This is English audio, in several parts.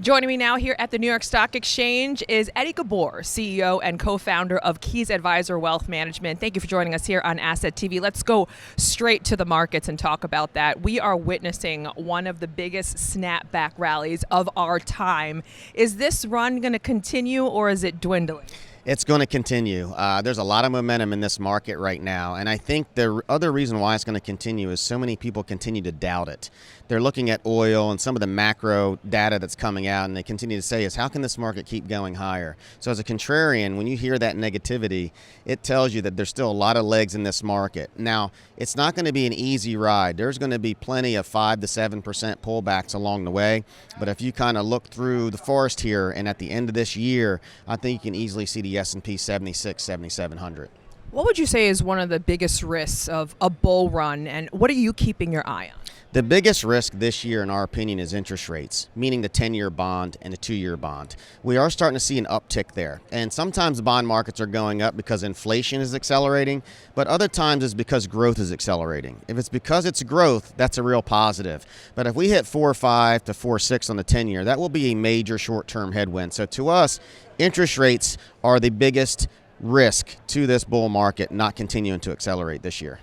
Joining me now here at the New York Stock Exchange is Eddie Ghabour, CEO and co-founder of Keys Advisor Wealth Management. Thank you for joining us here on Asset TV. Let's go straight to the markets and talk about that. We are witnessing one of the biggest snapback rallies of our time. Is this run going to continue or is it dwindling? It's going to continue. There's a lot of momentum in this market right now, and I think the other reason why it's going to continue is so many people continue to doubt it. They're looking at oil and some of the macro data that's coming out, and they continue to say is, how can this market keep going higher? So as a contrarian, when you hear that negativity, it tells you that there's still a lot of legs in this market. Now, it's not going to be an easy ride. There's going to be plenty of 5 to 7% pullbacks along the way, but if you kind of look through the forest here, and at the end of this year, I think you can easily see the S&P 76, 7,700. What would you say is one of the biggest risks of a bull run, and what are you keeping your eye on? The biggest risk this year, in our opinion, is interest rates, meaning the 10-year bond and the 2-year bond. We are starting to see an uptick there. And sometimes bond markets are going up because inflation is accelerating, but other times it's because growth is accelerating. If it's because it's growth, that's a real positive. But if we hit 4.5 to 4.6 on the 10-year, that will be a major short-term headwind. So to us, interest rates are the biggest risk to this bull market not continuing to accelerate this year.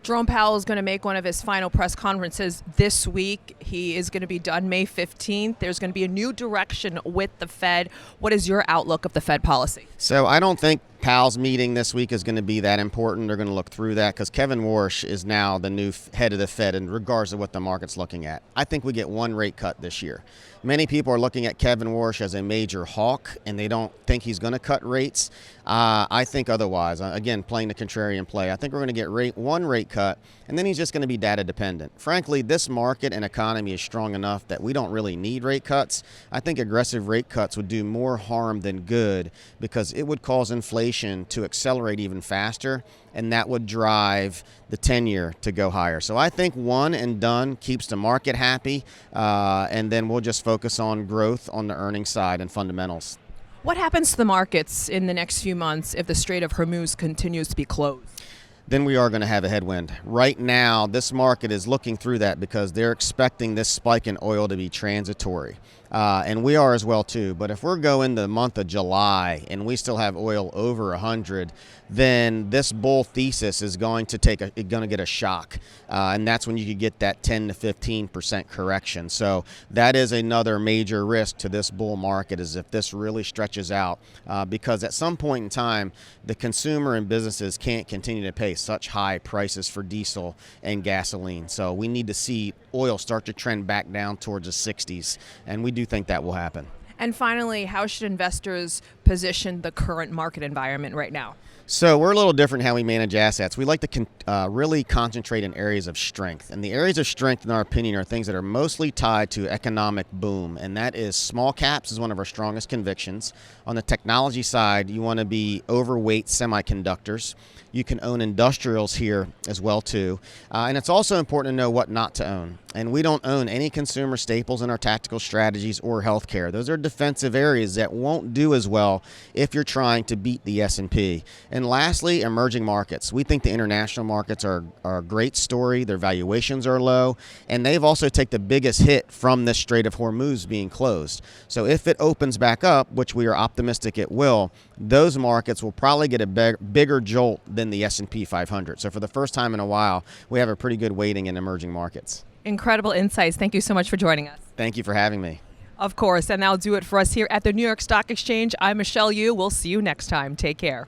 Jerome Powell is going to make one of his final press conferences this week. He is going to be done May 15th. There's going to be a new direction with the Fed. What is your outlook of the Fed policy? So I don't think Powell's meeting this week is going to be that important. They're going to look through that because Kevin Warsh is now the new head of the Fed in regards to what the market's looking at. I think we get one rate cut this year. Many people are looking at Kevin Warsh as a major hawk, and they don't think he's going to cut rates. I think otherwise. Again, playing the contrarian play. I think we're going to get one rate cut, and then he's just going to be data dependent. Frankly, this market and economy is strong enough that we don't really need rate cuts. I think aggressive rate cuts would do more harm than good because it would cause inflation to accelerate even faster, and that would drive the 10-year to go higher. So I think one and done keeps the market happy, and then we'll just focus on growth on the earnings side and fundamentals. What happens to the markets in the next few months if the Strait of Hormuz continues to be closed? Then we are going to have a headwind. Right now, this market is looking through that because they're expecting this spike in oil to be transitory. And we are as well too. But if we're going the month of July and we still have oil over 100, then this bull thesis is going to get a shock. And that's when you could get that 10 to 15% correction. So that is another major risk to this bull market, is if this really stretches out, because at some point in time, the consumer and businesses can't continue to pay such high prices for diesel and gasoline. So we need to see oil start to trend back down towards the 60s. And we do think that will happen. And finally, how should investors position the current market environment right now? So we're a little different how we manage assets. We like to really concentrate in areas of strength. And the areas of strength, in our opinion, are things that are mostly tied to economic boom. And that is small caps is one of our strongest convictions. On the technology side, you want to be overweight semiconductors. You can own industrials here as well, too. And it's also important to know what not to own. And we don't own any consumer staples in our tactical strategies or healthcare. Those are defensive areas that won't do as well if you're trying to beat the S&P. And lastly, emerging markets. We think the international markets are a great story. Their valuations are low, and they've also taken the biggest hit from the Strait of Hormuz being closed. So if it opens back up, which we are optimistic it will, those markets will probably get a bigger jolt than the S&P 500. So for the first time in a while, we have a pretty good weighting in emerging markets. Incredible insights. Thank you so much for joining us. Thank you for having me. Of course, and that'll do it for us here at the New York Stock Exchange. I'm Michelle Yu. We'll see you next time. Take care.